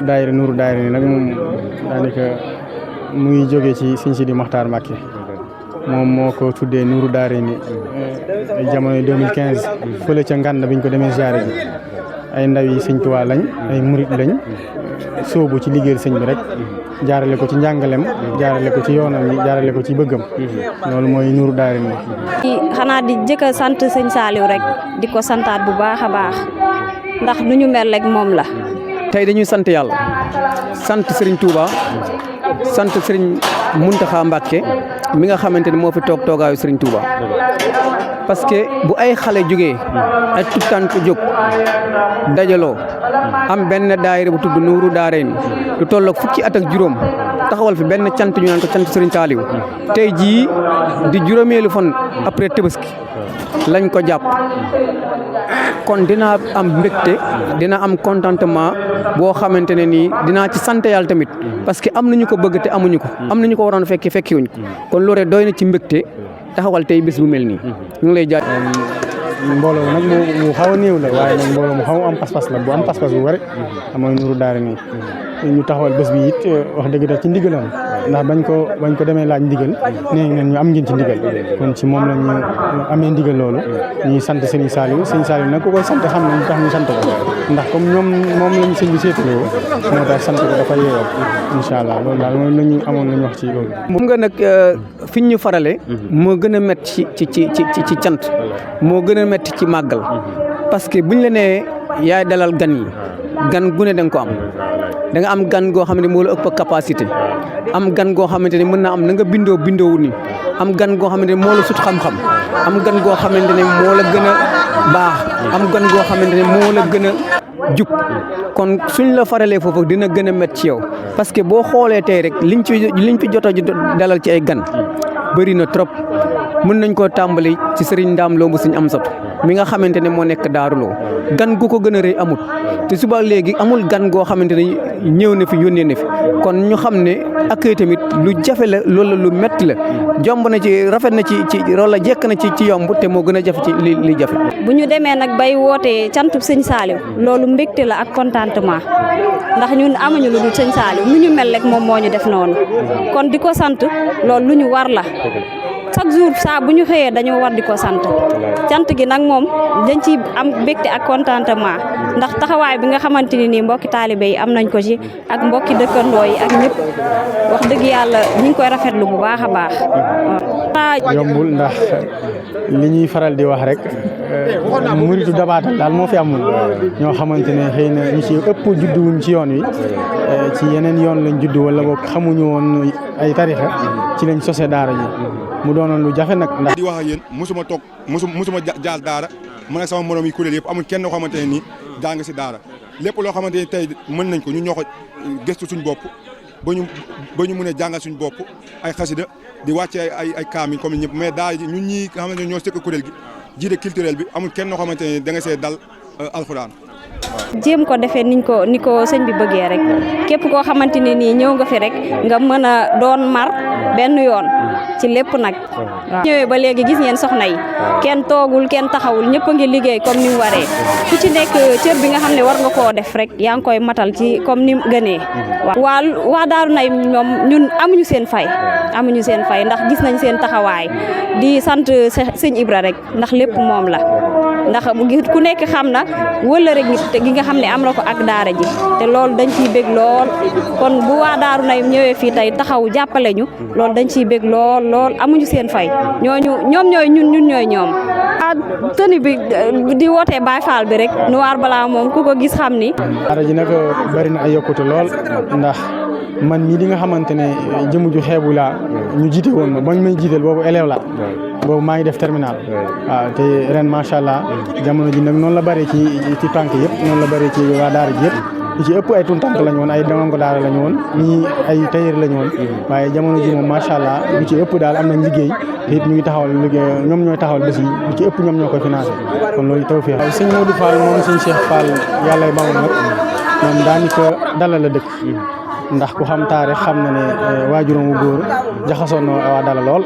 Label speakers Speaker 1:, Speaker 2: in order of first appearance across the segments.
Speaker 1: daayira Nuuru daayira ni nag moom daanaka mu ngi jógee ci Sëñ Sidi Maxtaar Mbàkke moom moo ko tuddee Nuuru daayira ni jamono 2015 fële ca Ngànd biñ ko demee ziyaare ji ay ndaw yi Sëñ Tuubaa lañ ay murit lañ sóobu ci liggéeyal sëñ bi rek jaarale ko ci njàngalem jaarale ko ci yoonam yi jaarale ko ci bëggam loolu mooy Nuuru daayira ni
Speaker 2: xanaa di jëkk a sant sëñ Saliou rek di ko santaat bu baax a baax ndax nu ñu mel rek moom la.
Speaker 3: tey dañuy sant yàlla sant Serigne Touba sant Serigne Mountakha Mbacké mi nga xamante ni moo fi toog toogaayu Serigne Touba parce que bu ay xale jógee ay tuttaan ko jóg dajaloo am benn daayira bu tudd Nuuru Daarayni lu tolloog fukki at ak juróom taxawal fi benn cant ñu naan ko cant Serigne Saliou tey jii di juróomeelu fan après Tabaski lañ ko jàpp kon dina am mbégte dina am contentement boo xamante ne nii dinaa ci sant yàlla tamit parce que am nañu ko bëgg te amuñu ko am nañu ko waroon fekkiwuñ ko kon loolu rek doy na ci mbégte taxawal tey bés bu mel nii ñu ngi lay jaaj
Speaker 1: mbooloo nag mu xaw a néew la waaye nag mbooloo mu xaw am pas-pas la bu am pas-pas bu bari mooy Nuuru Daarayni ñu taxawal bés bi it wax dëgg daf ci ndigalam ndax bañ ko demee laaj ndigal nee nañ ñu am ngeen ci ndigal kon ci moom la ñu amee ndigal loolu ñuy sant Serigne Saliou nag ku koy sant xam nañ tax ñu sant ko ndax comme moom lañu sëñ bi seetaloo moo tax sant ko dafa yeewoo incha allah loolu daal mooy lañu amoon lañu wax ci loolu.
Speaker 3: moom nga nag fi ñu farale moo gën a métti ci cant moo gën a métti ci màggal parce que buñ la nee yaay dalal gan yi gan gu ne da nga ko am da nga am gan goo xam ne moo la ëpp capacité am gan goo xamante ne mën naa am na nga bindoo ni am gan goo xamante ne moo la sut xam-xam am gan goo xamante ne moo la gën a baax am gan goo xamante ne moo la gën a jub kon suñ la faralee foofu dina gën a métti ci yow parce que boo xoolee tey rek liñ fi jot a dalal ci ay gan bëri na trop mën nañ koo tàmbali ci Serigne Ndaam Lo mu Sëñ Amsatu mi nga xamante ne moo nekk Daaru Lo gan gu ko gën a rëy amut te suba léegi amul gan goo xamante ne ñëw na fi yónnee na fi kon ñu xam ne accueil tamit lu jafe la loolu lu métti la jomb na ci rafet na ci loolu jekk na ci yomb te moo gën a jafe ci li jafe.
Speaker 2: bu ñu demee nag bay wootee cantu Sëñ Saliou loolu mbégte la ak contentement ndax ñun amuñu lu dul Sëñ Saliou nu ñu mel rek moom moo ñu def noonu kon di ko sant loolu lu ñu war la. chaque jour saa bu ñu xëyee dañoo war di ko sant cant gi nag moom dañ ci am mbégte ak contentement ndax taxawaay bi nga xamante ni nii mbokki taalibe yi am nañ ko ci ak mbokki dëkkandoo yi ak ñëpp wax dëgg yàlla ñu ngi koy rafetlu bu baax a baax.
Speaker 1: yombul ndax li ñuy faral di wax rek muritu dabaatal daal moo fi amul ñoo xamante ne xëy na ñu ci ëpp judduwuñ ci yoon wi ci yeneen yoon lañ juddu wala boog xamuñu woon ay tarixa ci lañ sose daara ji mu doonoon lu jafe nag ndax
Speaker 4: di wax ak yéen musuma jaal daara man ak sama morom yi kuréel yëpp amul kenn koo xamante ne nii jàng si daara lépp loo xamante ni tey mën nañ ko ñu ñoo ko gëstu suñ bopp ba ñu mën a jàngal suñ bopp ay xasida di wàcce ay kaamil comme ñëpp mais daara ji ñun ñii nga xamante ne ñoo sëkk kuréel gi jiite culturel bi amul kenn koo xamante ne da nga see dal alxuraan.
Speaker 2: jéem ko defee ni ko sëñ bi bëggee rek képp koo xamante ne nii ñëw nga fi rek nga mën a doon mar benn yoon ci lépp nag. waaw ñëwee ba léegi gis ngeen soxna yi kenn toogul kenn taxawul ñëpp a ngi liggéey comme ni mu waree ku ci nekk cër bi nga xam ne war nga koo def rek yaa ngi koy matal ci comme ni mu gënee. waaw waa Daaru Nay ñoom ñun amuñu seen fay ndax gis nañ seen taxawaay di sant sëñ Ibra rek ndax lépp moom la. ndax ku nekk xam na wala rek gi nga xam ne am na ko ak daara ji te loolu dañ ciy bég lool kon bu waa Daaru Nay ñëwee fii tey taxaw jàppale ñu loolu dañ ciy bég lool amuñu seen fay ñoom ñooy ñun ñooy ñoom. tëni bi di wootee Baay Faal bi rek Noir Blanc moom ku ko gis xam ni.
Speaker 1: daara ji nag bari na ay yokkute lool ndax man mii di nga xamante ne jëmu ju xeebu laa ñu jiite woon ma bañ may jiital boobu élève la boobu maa ngi def terminal waaw te ren macha allah jamono ji nag noonu la bari ci tànk yëpp noonu la bari ci waa daara ji yëpp li ci ëpp ay tuntànk lañu woon ay ndongo daara lañu woon ñii ay tailleur lañu woon waaye jamono ji moom macha allah lu ci ëpp daal am nañ liggéey te it ñu ngi taxawal liggéey ñoom ñooy taxawal bés yi lu ci ëpp ñoom ñoo koy financé kon loolu tawfeex. waaw sëñ Modou Fall moom sëñ Cheikh Fall yàlla ba nag moom daanaka dalal la dëkk ndax ku xam taarix xam na ne waajuram wu góor jaxasoon na waa dala lool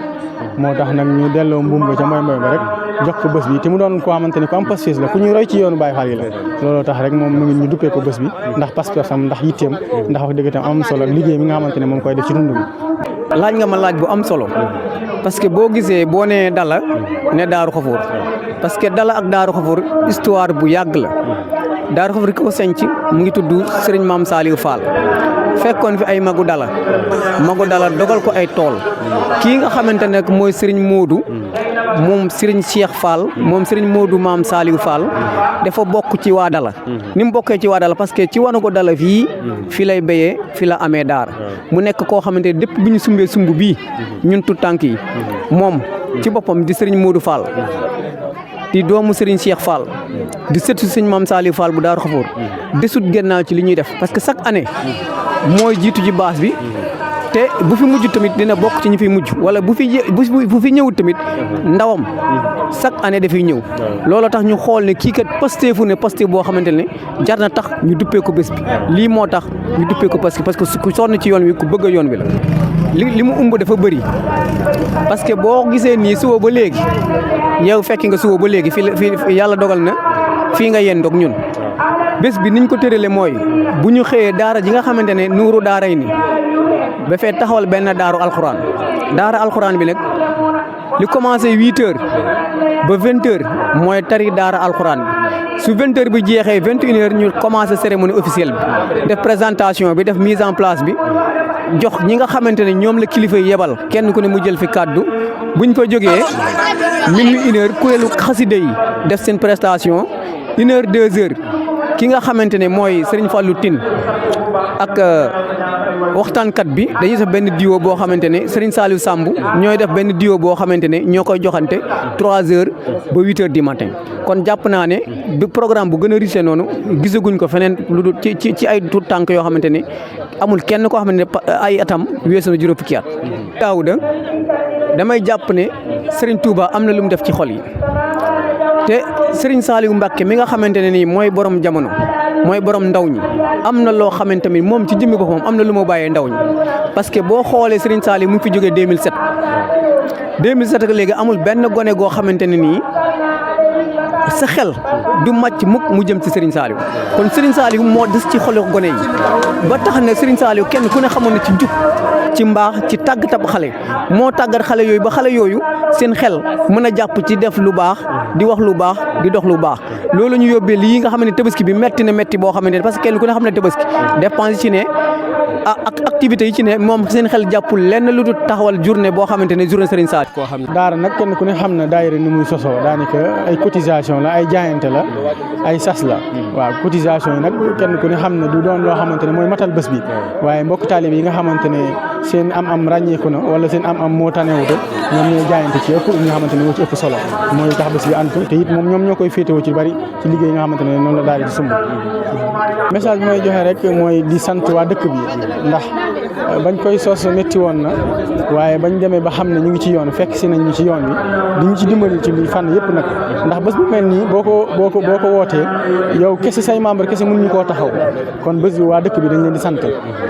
Speaker 1: moo tax nag ñu delloo mbuum ba ca mooy ba rek jox ko bés bi te mu doon koo xamante ne ku am pas-pas la ku ñuy roy ci yoonu Baye Fall yi la looloo tax rek moom mu ngi ñu duppee ko bés bi ndax pas-pasam ndax yitteem ndax wax dëgg tam am solo liggéey mi nga xamante ne moom koy def ci dund bi.
Speaker 3: laaj nga ma laaj bu am solo parce que boo gisee boo nee Dala ne Daaru Xafoor parce que Dala ak Daaru Xafoor histoire bu yàgg la Daaru Xafoor ki ko senc mu ngi tudd Serigne Mame Saliou Fall fekkoon fi ay magu Dala dogal ko ay tool kii nga xamante ne mooy Serigne Modou moom Serigne Cheikh Fall moom Serigne Modou Mame Saliou Fall dafa bokk ci waa Dala ni mu bokkee ci waa Dala parce que ci wana ko Dala fii lay béyee fi la amee daara mu nekk koo xamante ne depuis bi ñu sumbee sumb bii ñun tout tànk yi moom ci boppam di Serigne Modou Fall di doomu Serigne Cheikh Fall di sëtu Serigne Mame Saliou Fall bu Daaru Xafoor desut gennaaw ci li ñuy def parce que chaque année mooy jiitu ci baas bi te bu fi mujj tamit dina bokk ci ñi fiy mujj wala bu fi ñëwut tamit ndawam chaque année dafay ñëw looloo tax ñu xool ne kii kat pasteefu ne pasteef boo xamante ne jar na tax ñu duppee ko bés bi lii moo tax ñu duppee ko parce que ku sonn ci yoon wi ku bëgg yoon wi la li mu ëmb dafa bëri parce que boo gisee nii suba ba léegi yow fekki nga suba ba léegi fii yàlla dogal na fii nga yendoog ñun bés bi niñ ko tërale mooy bu ñu xëyee daara ji nga xamante ne nuuru daara yi ni ba fee taxawal benn daara alxuraan bi nag li commencé 8 heures ba 20 heures mooy tari daara alxuraan bi su 20 heures bi jeexee 21 heures ñu commencé cérémonie officielle bi def présentation bi def mise en place bi jox ñi nga xamante ne ñoom la kilifa yi yebal kenn ku ne mu jël fi kàddu buñ fa jógee minuit 1 heure kuréelu xasida yi def seen prestation 1 heure 2 heures ki nga xamante ne mooy Serigne Fallou Tine ak waxtaankat bi dañuy def benn duo boo xamante ne Serigne Saliou Samb ñooy def benn duo boo xamante ne ñoo koy joxante 3 heures ba 8 heures du matin kon jàpp naa ne bi programme bu gën a riche noonu gisaguñ ko feneen lu dul ci ay tuut tànk yoo xamante ne amul kenn koo xamante ne ay atam weesu na juróom fukki at. Daawuda damay jàpp ne Serigne Touba am na lu mu def ci xol yi te Serigne Saliou Mbacké mi nga xamante ne nii mooy borom jamono mooy borom ndaw ñi am na loo xamante ni moom ci jëmmi boppam am na lu ma bàyyee ndaw ñi parce que boo xoolee Serigne Saliou mu ngi fi jógee 2007 ak léegi amul benn gone goo xamante ne nii sa xel du màcc mukk mu jëm ci Serigne Saliou kon Serigne Saliou moo des ci xolu gone yi ba tax ne Serigne Saliou kenn ku ne xamoon na ci njub ci mbaax ci tàggatab xale moo tàggat xale yooyu ba xale yooyu seen xel mën a jàpp ci def lu baax di wax lu baax di dox lu baax loolu ñu yóbbee lii nga xam ne tabaski bi metti na metti boo xamante ne parce que kenn ku ne xam ne tabaski dépense ci ne ak activités yi ci ne moom seen xel jàppul lenn lu dul taxawal journée boo xamante ne journée Serigne Saliou koo xam ne
Speaker 1: daara nag kenn ku ne xam na daayira ni muy sosoo daanaka ay cotisation la ay jaayante la ay sas la waaw cotisation yi nag kenn ku ne xam ne du doon loo xamante ne mooy matal bés bi waaye mbokk taalib yi nga xamante ne seen am ràññeeku na wala seen am moo tanewute ñoom ñooy jaayante ci ëpp ñi nga xamante ne moo ci ëpp solo mooy tax bés bi antu te it moom ñoom ñoo koy féetewoo ci bari ci liggéey nga xamante ne noonu la daara di sumb message bi may joxe rek mooy di sant waa dëkk bi ndax bañ koy sos métti woon na waaye bañ demee ba xam ne ñu ngi ci yoon fekk si nañ ñu ci yoon bi di ñu ci dimbali ci li fànn yëpp nag ndax bés bu mel nii boo ko wootee yow kese say membre kese mënuñu koo taxaw kon bés bi waa dëkk bi dañ leen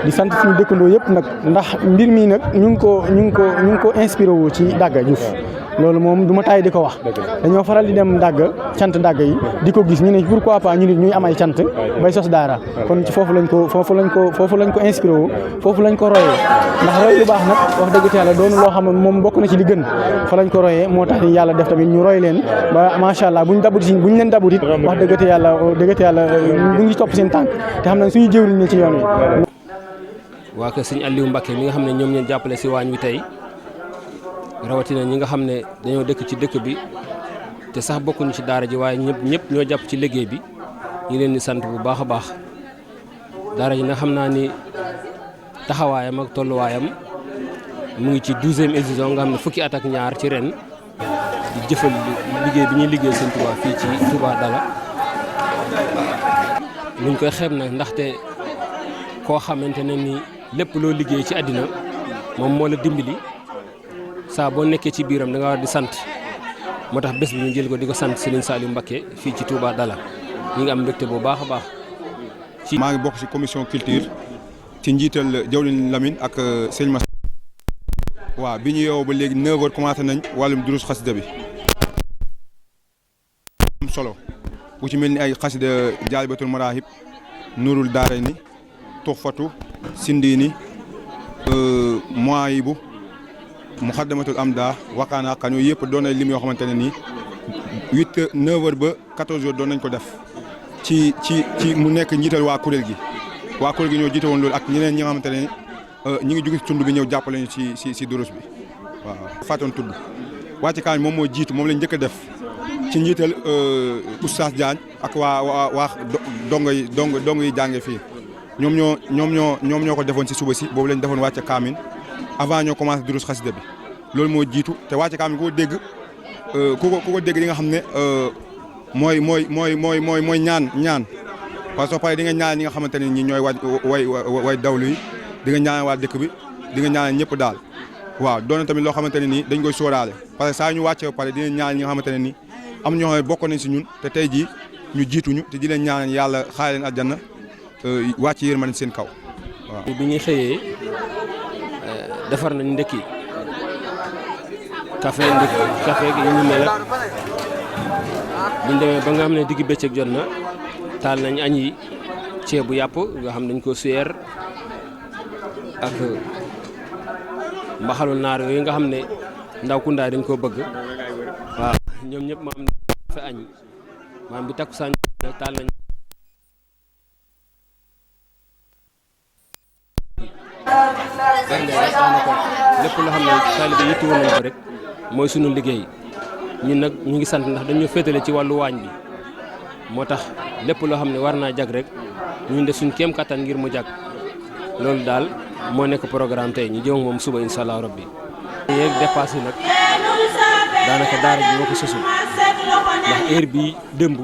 Speaker 1: di sant suñu dëkkandoo yëpp nag ndax mbir mi nag ñu ngi ko inspiré wu ci Dagga Diouf loolu moom du ma taay di ko wax dañoo faral di dem Dagga cant Dagga yi di ko gis ñu ne pourquoi pas ñu nit ñuy am ay cant bay sos daara kon ci foofu lañ ko inspiré wu foofu lañ ko royee ndax roy lu baax nag wax dëgg yàlla doonu loo xam ne moom bokk na ci li gën fa lañ ko royee moo tax yàlla def tamit ñu roy leen ba macha allah buñ leen dabut it wax dëgg yàlla bu ngi topp seen tànk te xam nañ suñu jëwriñ ne ci yoon wi.
Speaker 5: waa kër sëñ Aliou Mbacké mi nga xam ne ñoom ñeen jàppale si waañ wi tey rawatina ñi nga xam ne dañoo dëkk ci dëkk bi te sax bokkuñu ci daara ji waaye ñëpp ñoo jàpp ci liggéey bi ñu leen di sant bu baax a baax daara ji nag xam naa ni taxawaayam ak tolluwaayam mu ngi ci 12e édition nga xam ne fukki at ak ñaar ci ren di jëfal liggéey bi ñuy liggéey sëñ Touba fii ci Touba Dala luñ koy xeeb nag ndaxte koo xamante ne ni lépp loo liggéey ci àddina moom moo la dimbali saa boo nekkee ci biiram da nga war di sant moo tax bés bi ñu jël ko di ko sant Serigne Saliou Mbacké fii ci Touba Dala ñu ngi am mbégte bu baax a baax.
Speaker 4: maa ngi bokk ci commission culture ci njiital jawlin Lamine ak sëñ Massa. waaw bi ñu yeewoo ba léegi 9h commencé nañ wàllum durus xasida bi solo bu ci mel ni ay xasida Jaalibatul Maraahib Nuurul Daarayni Tuxfatu Sindiini Muwaahibu Muxaddamatul Amda Wakaana kan yooyu yëpp doon ay lim yoo xamante ne nii 9h ba 14h doon nañ ko def ci mu nekk njiital waa kuréel gi ñoo jiite woon loolu ak ñeneen ñi nga xamante ne ñi ngi jóge ci tund bi ñëw jàppale ñu ci durus bi waaw. Fatoon tudd wàcce kaamil moom moo jiitu moom lañ njëkk a def ci njiital Oustaz Diagne ak waa dongo yi jànge fii ñoom ñoo ko defoon ci suba si boobu lañ defoon wàcce kaamil avant ñoo commencé durus xasida bi loolu moo jiitu te wàcce kaamil ku ko dégg di nga xam ne mooy ñaan parce que soo paree di nga ñaan ñi nga xamante ne ñi ñooy way dawlu yi di nga ñaan waa dëkk bi di nga ñaan ñëpp daal waaw doon tamit loo xamante ne nii dañ koy sóoraale parce que saa ñu wàccee ba pare dina ñaan ñi nga xamante ne nii am ñoo xam ne bokk nañ si ñun te tey jii ñu jiituñu te di leen ñaan yàlla xaare leen aljanna wàcc yërmande seen kaw waaw.
Speaker 5: bi ñuy xëyee defar nañ ndekki café gi ñu mel buñ demee ba nga xam ne digg bëccëg jot na taal nañ añ yi ceebu yàpp nga xam dañ ko suyeer ak mbaxalu naar yooyu nga xam ne ndaw kundaay dañ koo bëgg waaw ñoom ñëpp ma am fa añ maam bi takku saan nag taal nañ bernde rek daanaka lépp loo xam ne taalibe yitti woon nañ ko rek mooy sunu liggéey ñun nag ñu ngi sant ndax dañoo féetale ci wàllu waañ bi moo tax lépp loo xam ne war naa jag rek ñun def suñ kéem kattan ngir mu jag loolu daal moo nekk programme tey ñu jëm moom suba incha allah rabbi yeeg dépassé nag daanaka daara ji moo ko sosul ndax heure bi dëmb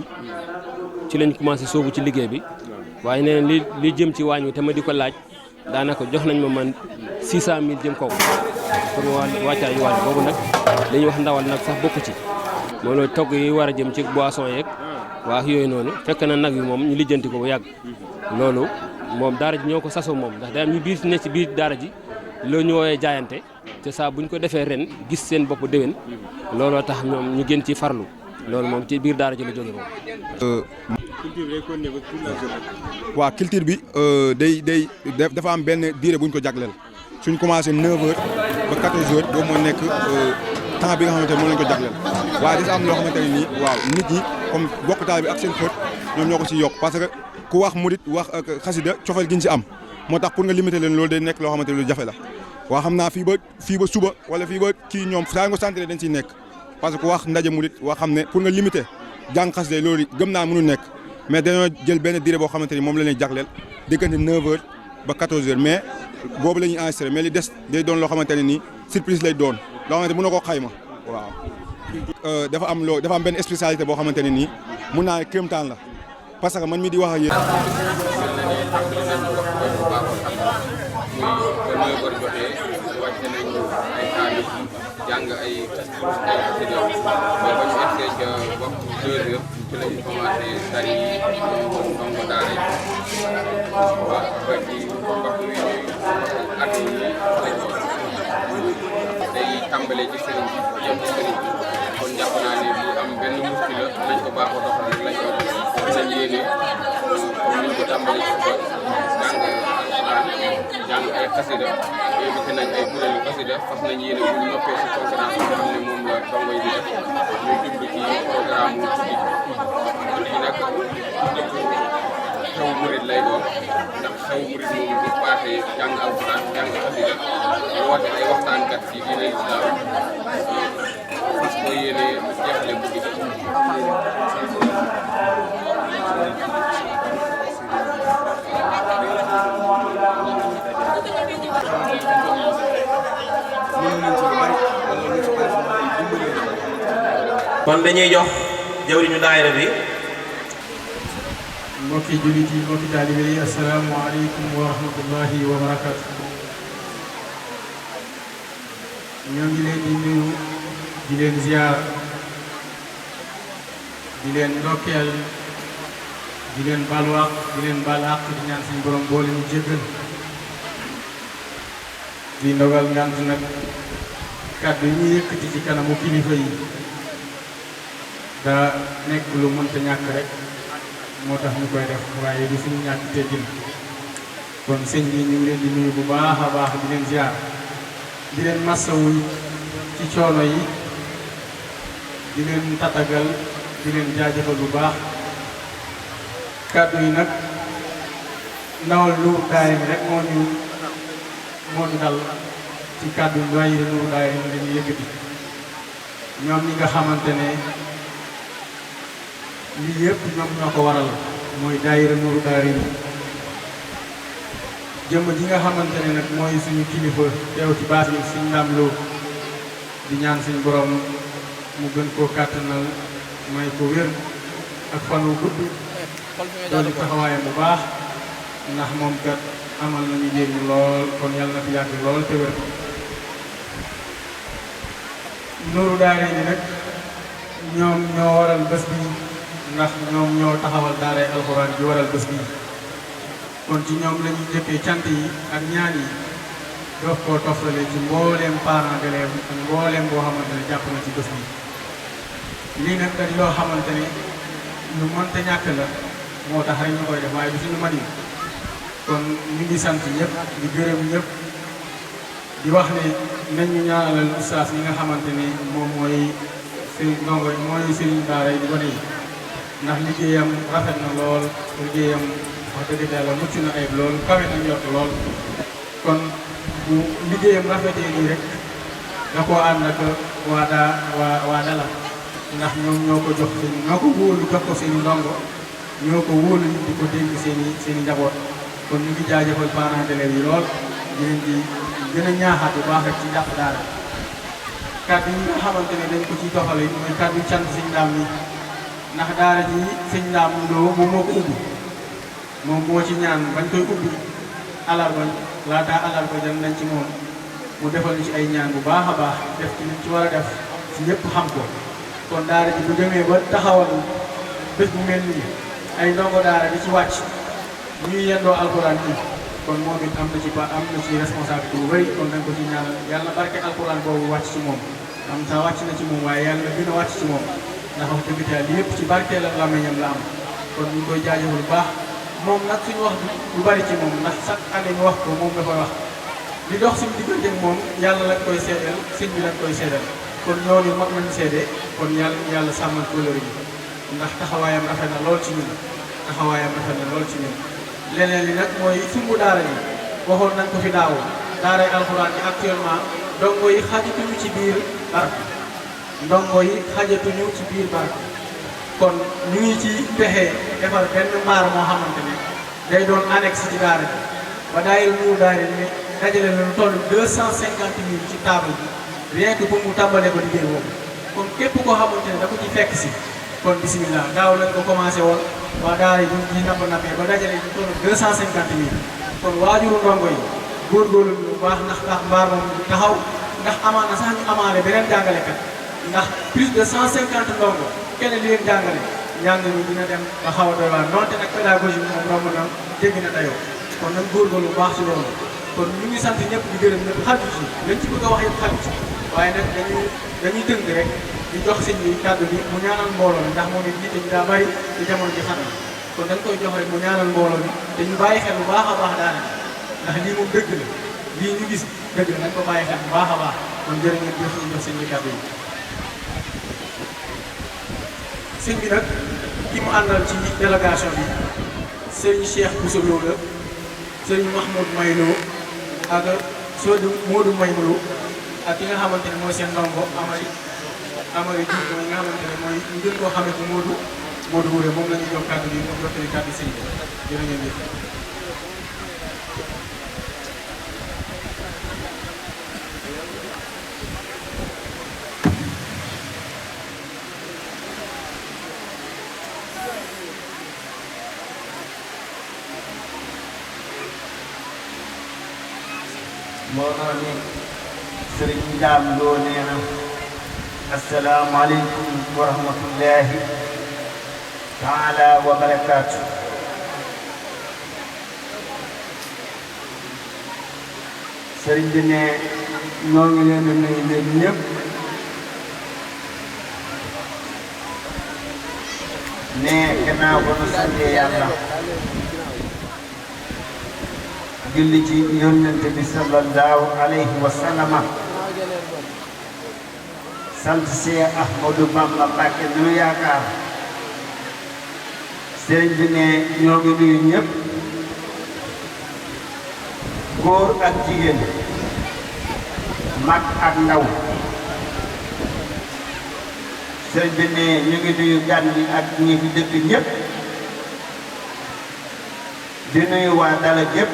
Speaker 5: ci lañ commencé soobu ci liggéey bi waaye nee na li jëm ci waañ wi te ma di ko laaj daanaka jox nañ ma man 600 000 jëm kaw pour wàccaayu waañ boobu nag li ñuy wax ndawal nag sax bokku ci moo loolu togg yi war a jëm ci boisson yeeg waa yooyu noonu fekk na nag yi moom ñu lijjanti ko bu yàgg loolu moom daara ji ñoo ko sasoo moom ndax day am ñu biir ne ci biir daara ji loo ñu woowee jaayante te saa buñ ko defee ren gis seen bopp déwén looloo tax ñoom ñu gën ci farlu loolu moom ci biir daara ji la jóge moom.
Speaker 4: waaw culture bi day dafa am benn diire buñ ko jagleel suñ commencé 9h ba 14h boobu moo nekk temps bi nga xamante ne moom lañ ko jagleel waaye dafa am loo xamante ne nii waaw nit ñi comme bokkutaay bi ak seen xët ñoom ñoo ko ciy yokk parce que ku wax murit wax xasida cofeel gi ñu ci am moo tax pour nga limiter leen loolu day nekk loo xamante ne lu jafe la waa xam naa fii ba suba wala fii ba kii ñoom saa nga santé dañ ciy nekk parce que ku wax ndaje murit waa xam ne pour nga limiter jàng xasida loolu gëm naa mënu nekk mais dañoo jël benn durée boo xamante ni moom la ñuy jagleel diggante 9h ba 14h mais boobu la ñuy enregistré mais li des day doon loo xamante ne nii surprise lay doon loo xamante mën na koo xayma waaw. dafa am benn spécialité boo xamante ne nii mun naa ne kéemtaan la parce que man mii di wax ak yéen.
Speaker 6: jàng ay xasida ba ñu egsee ca waxtu 2h ci lañ commencé tari ndongo daara yi waaw ba ci waxtu wi at yi day tàmbale ci sëriñ bi yem ci sëriñ bi kon jàpp naa ne bu am benn muskila lañ ko baaxoo doxal rek lañ ko dinañ yéene comme niñ ko tàmbale ci suba jàng jàng ay xasida invité nañ ay kuréelu xasida fas nañ yéene bu ñu noppee si conférence bi nga xam ne moom la dongo yi di def ñu jublu ci programme mu guddi yi nag xew murit lay doon ndax xew murit moom bu paasee jàng alxuraan jàng xasida woote ay waxtaankat ci diine islam fas ko yéene jeexale guddi gi
Speaker 7: kon dañuy jox jawriñu daayira bi.
Speaker 1: mbokki jullit yi mbokki taalibe yi asalaamaaleykum wa rahmatullahi wa barakatu. ñoo ngi leen di nuyu di leen ziar di leen ndokkeel di leen balwaax di leen balaax di ñaan suñu borom boole ñu jéggal di ndogal ngant nag kàddu yi ñuy yëkkati ci kanamu kilifa yi daa nekk lu mënta ñàkk rek moo tax ñu koy def waaye di suñu ñàkk teggin kon sëñ bi ñu ngi leen di nuyu bu baax a baax di leen ziar di leen masawu ci coono yi di leen tatagal di leen jaajëfal bu baax kàddu yi nag ndawal Nuuru Daarayni rek moo ñu dal ci kàddu daayira Nuuru Daarayni dañuy yëkkati ñoom ñi nga xamante ne lii yëpp ñoom ñoo ko waral mooy daayira Nuuru Daarayni jëmm ji nga xamante ne nag mooy suñu kilifa teew ci baas yi suñu ndam loo di ñaan suñu borom mu gën koo kàttanal may ko wér ak fan wu gudd doolu taxawaayam bu baax ndax moom kat amal nañu njëriñ lool kon yàlla na fi yàgg lool te wér. Nuuru Daarayni nag ñoom ñoo waral bés bi ndax ñoom ñoo taxawal daaray alxuraan ji waral bés bi kon ci ñoom la ñuy jëkkee cant yi ak ñaan yi doof koo toftale ci mbooleem parents d'élèves ak mbooleem boo xamante ne jàpp na ci bés bi lii nag dañ loo xamante ne lu mënta ñàkk la moo tax rek ñu koy def waaye du suñu mën yi kon ñu ngi sant ñëpp di gërëm ñëpp di wax ne nañu ñaanalal ustaas yi nga xamante ne moom mooy sëriñ ndongo mooy sëriñ daara yi di gone yi ndax liggéeyam rafet na lool liggéeyam wax dëgg yàlla mucc na ayib lool kawe na njort lool kon bu liggéeyam rafetee nii rek da koo ànd ak waa dala ndax ñoom ñoo ko jox ñoo ko wóolu jox ko seen i ndongo ñoo ko wóolu di ko dénk seen i njaboot kon ñu ngi jaajëfal parents d'élèves yi lool di leen di gën a ñaaxaat bu baax rek ci jàpp daara kàddu yi nga xamante ne dañ ko ciy doxale mooy kàddu cant sëñ Ndaam yi ndax daara ji sëñ Ndaam Lo moom moo ko ubbi moom moo ci ñaan bañ koy ubbi alarba laataa alarba dem nañ ci moom mu defal ñu ci ay ñaan bu baax a baax def ci liñ ci war a def ci ñëpp xam ko kon daara ji bu demee ba taxawal bés bu mel nii ay ndongo daara di ci wàcc ñuy yendoo alxuraan yi kon moom it am na ci responsabilité bu bëri kon dañ ko ci ñaanal yàlla barke alxuraan boobu wàcc ci moom am sa wàcc na ci moom waaye yàlla gën a wàcc ci moom ndax wax dëgg yàlla lépp ci barkeel la làmmiñam la am kon ñu ngi koy jaajëfal bu baax moom nag suñu wax lu bari ci moom ndax chaque année ñu wax ko moom dafay wax li dox suñu diggante moom yàlla lañ koy seedal sëñ bi lañ koy seedal kon ñooñu mag nañu seede kon yàlla sàmmal kóllëre yi ndax taxawaayam rafet na lool ci ñun leneen li nag mooy sumbu daara yi waxoon nañ ko fi daaw daaray alxuraan yi actuellement ndongo yi xajatuñu ci biir barab kon ñu ngi ci pexe defar benn mbaar moo xamante ne day doon annexe ci daara ji ba daayira Nuuru Daarayni ne dajale lu toll 250 000 ci table bi rien que pour mu tàmbalee ko liggéey boobu kon képp koo xamante ne da ko ci fekk si kon bisimilah daaw lañ ko commencé woon waa daara yi ñu nappee ba dajale ñu toll 250 000 kon waajuru ndongo yi góorgóorlu bu baax ndax mbaar moom taxaw ndax amaana sax ñu amaale beneen jàngalekat ndax plus de 150 ndongo kenn li leen jàngale njàng mi dina dem ba xaw a doy waar noonte nag pédagogie bi moom romb na jéggi na dayoo kon nañ góorgóorlu bu baax ci loolu kon ñu ngi sant ñëpp di gërëm ñëpp xaju ci lañ ci bëgg a wax yëpp xaju ci waaye nag dañuy tënk rek di jox sëñ bi kàddu bi mu ñaanal mbooloo mi ndax moom it nit ñi daa bari ci jamono ji xam kon dañ koy jox rek mu ñaanal mbooloo mi te ñu bàyyi xel bu baax a baax daanaka ndax lii moom dëgg la lii ñu gis dëgg la nañ ko bàyyi xel bu baax a baax kon jërë ngeen jëf ñu jox sëñ bi kàddu yi sëñ bi nag ki mu àndal ci délégation bi sëñ Cheikh Bousso Lo la sëñ Mahmoud Maylo ak Sodou Modou Maylo ak ki nga xamante ne mooy seen ndongo Amari Diouf mooy nga xamante ne mooy ñu gën koo xamante ne Modou Wuré moom la ñuy jox kàddu gi moom jottali kàddu sëñ bi jërë ngeen jëf.
Speaker 8: mbooloo mi sëriñ Ndaam Lo nee na asalaamaaleykum wa rahmatullahi taala wa barakaatu. sëriñ bi ne ñoo ngi leen di nuyu ñëpp ne gannaaw ba nu sante yàlla julli ci yónnente bi sallallahu alayhi wa sallama sant Seex Ahmadu Bamba Mbàkke nu yaakaar sëriñ bi ne ñoo ngi nuyu ñëpp góor ak jigéen mag ak ndaw sëriñ bi ne ñu ngi nuyu gan ñi ak ñi fi dëkk ñëpp di nuyu waa dala ñëpp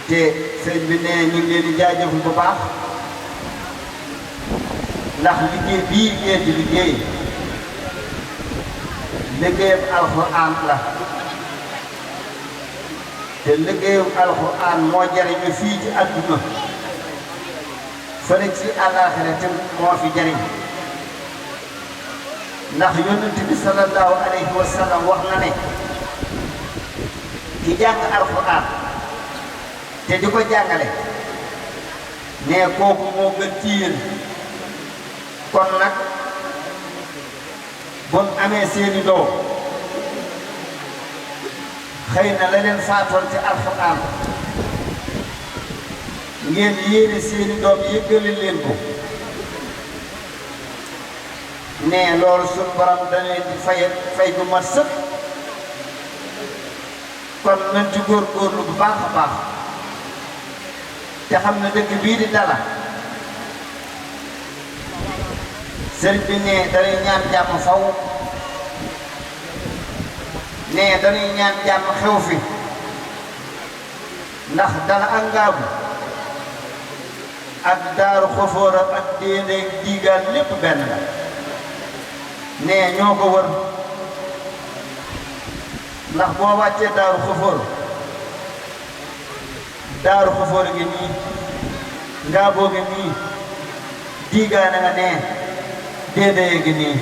Speaker 8: te sëriñ bi ne ñu ngi leen di jaajëfal bu baax ndax liggéey bii ngeen di liggéey liggéeyam alxuraan la te liggéeyam alxuraan moo jariñu fii ci àdduna fële ci àllaaxira te moo fi jariñ ndax yonent bi sallallahu alayhi wa sallam wax na ne ki jàng alxuraan te di ko jàngale ne kooku moo gën ci yéen kon nag bon amee seeni doom xëy na la leen faatoon ci alxuraan ngeen yéene seeni doom yëggale leen ko ne loolu suñu borom dañuy di fay gu mat sëkk kon nañ ci góorgóorlu bu baax a baax te xam ne dëkk bii di Dala sëriñ bi ne dañuy ñaan jàmm faw ne dañuy ñaan jàmm xew fi ndax Dala ak Ngaabu ak Daaru Xafoor ak Déedé Diigaan lépp benn la ne ñoo ko wër ndax boo wàccee Daaru Xafoor Daaru Xafoor gi nii Ngaaboo gi nii Diigaan nga ne Déedé gi nii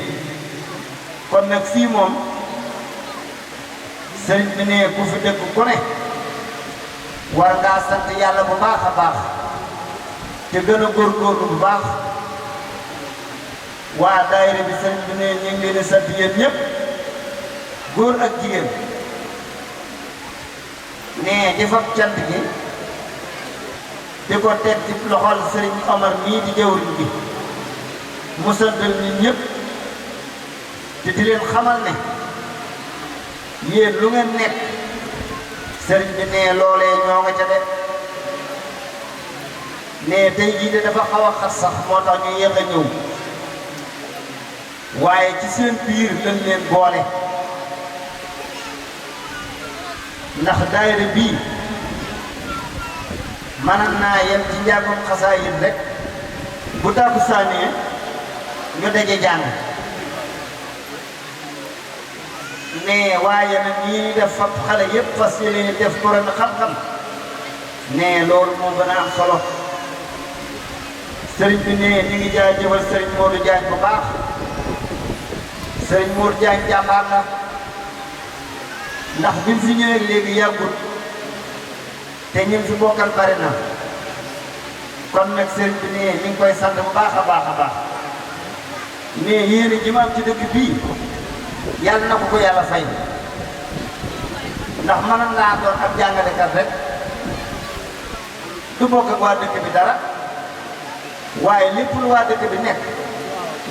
Speaker 8: kon nag fii moom sëriñ bi ne ku fi dëkk ku ne war ngaa sant yàlla bu baax a baax te gën a góorgóorlu bu baax waa daayira bi sëriñ bi ne ñu ngi leen di sant yéen ñëpp góor ak jigéen ne jëfam cant gi di ko teg ci loxol sëriñ Omar mii di jëwriñ bi mu santal nit ñëpp te di leen xamal ne yéen lu ngeen nekk sëriñ bi ne loolee ñoo nga ca def ne tey jii de dafa xaw a xat sax moo tax ñu yéex a ñëw waaye ci seen biir lañ leen boole ndax daayira bii mënoon naa yem ci njàngum xasaayid rek bu tàkku saanee ñu daje jàng ne waaye nag ñii def fab xale yëpp fas yéene def borom xam-xam ne loolu moo gën a am solo sëriñ bi ne ñu ngi jaajëfal sëriñ Modou Diagne bu baax sëriñ Modou Diagne jàmbaar la ndax bi mu fi ñëwee léegi yàggut te ñun fi bokkal bari na kon nag sëriñ bi ne ñu ngi koy sant bu baax a baax a baax ne yéen ji ma am ci dëkk bii yàlla na ko yàlla fay ndax mën ngaa doon ab jàngalekat rek du bokk ak waa dëkk bi dara waaye lépp lu waa dëkk bi nekk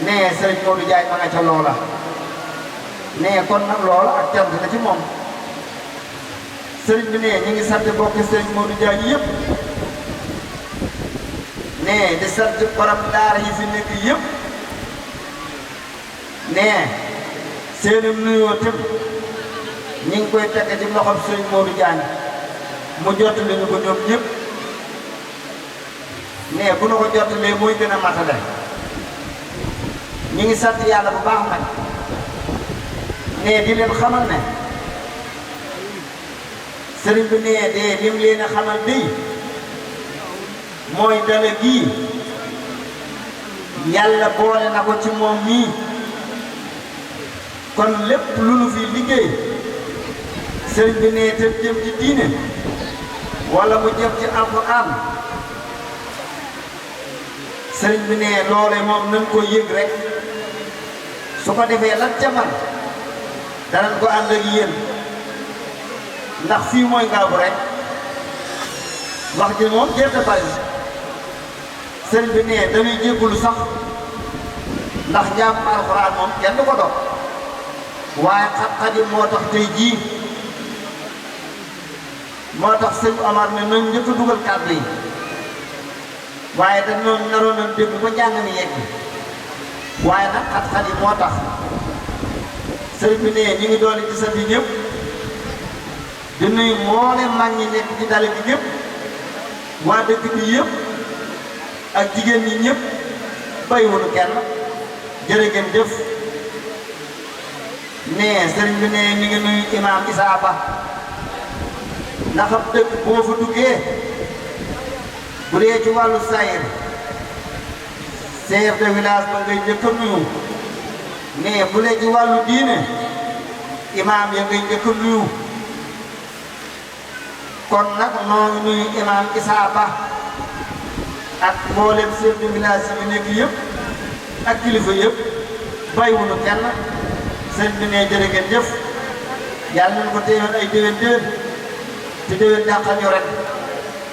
Speaker 8: ne sëriñ Modou Diagne ma nga ca loola ne kon nag loola ak cant la ci moom sëriñ bi ne ñu ngi sant bokki sëriñ Modou Diagne yëpp ne di sant borom daara yi fi nekk yëpp ne seenum nuyoo tëb ñi ngi koy tekk ci loxob sëriñ Modou Diagne mu jottali ñu ko ñoom ñëpp ne bu nu ko jottalee mooy gën a matale ñi ngi sant yàlla bu baax nag ne di leen xamal ne sëriñ bi ne de lim leen a xamal day mooy Dala gii yàlla boole na ko ci moom mii kon lépp lu nu fi liggéey sëriñ bi ne te jëm ci diine wala mu jëm ci alxuraan sëriñ bi ne loole moom nañ ko yëg rek su ko defee lan ca man danañ ko ànd ak yéen ndax fii mooy Ngaabu rek wax ji moom jërte bari sëriñ bi nee dañuy jéggulu sax ndax njàng alxuraan moom kenn du ko dog waaye xat-xat yi moo tax tey jii moo tax sëñ Omar ne nañ njëkk a dugal kàddu yi waaye dañ noonu naroon nañ déglu ba njàng mi yegg waaye nag xat-xat yi moo tax sëriñ bi nee ñu ngi doon di sant ñëpp di nuyu mboolem mag ñi nekk ci dale bi ñëpp waa dëkk bi yëpp ak jigéen ñi ñëpp bàyyiwuñu kenn jërë ngeen jëf nee sëriñ bi nee ñu ngi nuyu imaam Issa Ba ndax ab dëkk boo fa duggee bu dee ci wàllu sayir chef de village ba ngay njëkk a nuyu mais bu dee ci wàllu diine imaam ya ngay njëkk a nuyu kon nag noo ngi nuyu imaam Issa Ba ak mboolem chef de village yi nekk yëpp ak kilifa yëpp bàyyiwuñu kenn sëñ bi ne jërë ngeen jëf yàlla nañu ko téewoon ay déwén te déwén dàqal ñu ren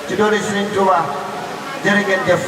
Speaker 8: ci doole Sëriñ Tuubaa jërë ngeen jëf.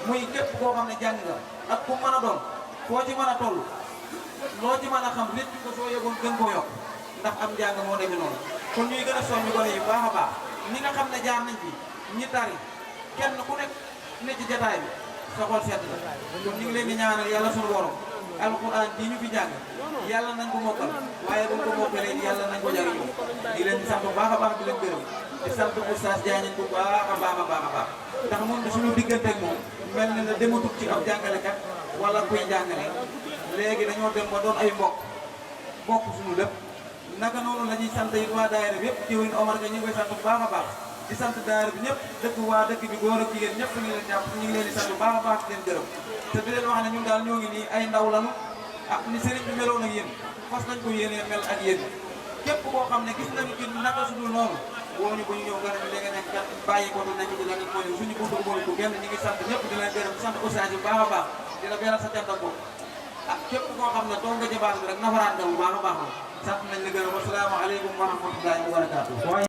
Speaker 9: muy képp koo xam ne jàng nga ak ku mën a doon foo ci mën a toll loo ci mën a xam lépp ko soo yëgoon gën koo yokk ndax am jàng moo demee noonu kon ñuy gën a soññu gone yi baax a baax ñi nga xam ne jaar nañ fi ñi tari kenn ku nekk ne ci jataay bi sa xol sedd la kon ñu ngi leen di ñaanal yàlla suñu borom alxuraan ji ñu fi jàng yàlla nañ ko mokkal waaye buñ ko mokkalee yàlla nañ ko jariñoo di leen sant bu baax a baax di leen gërëm di sant Oustaz Diagne bu baax a baax a baax a baax ndax moom da suñu diggante ak moom mel na dematut ci ab jàngalekat wala kuy jàngale léegi dañoo dem ba doon ay bokk suñu lépp naka noonu la ñuy sant it waa daayira bi yëpp jëwriñ Omar nga ñu ngi koy sant bu baax a baax di sant daayira bi ñëpp dëkk waa dëkk bi góor ak jigéen ñëpp ñu ngi leen jàpp ñu ngi leen di sant bu baax a baax di leen gërëm te di leen wax ne ñun daal ñoo ngi nii ay ndaw lanu ak ni sëriñ bi meloon ak yéen fas nañ ko yéenee mel ak yéen képp koo xam ne gis nañu ci naka sudul noonu woo ñu ko ñu ñëw nga ne léegi nekk kat bàyyi ko du nekk ci leneen moo suñu buntu mooy ko kenn ñu ngi sant ñëpp di leen gërëm sant Oustaz bu baax a baax di la beral sa cant ak bopp ak képp koo xam ne toog nga ci baax bi rek nafaraan nga bu baax a baax la sant nañ la gërëm asalaamaaleykum wa rahmatullahi wa barakaatu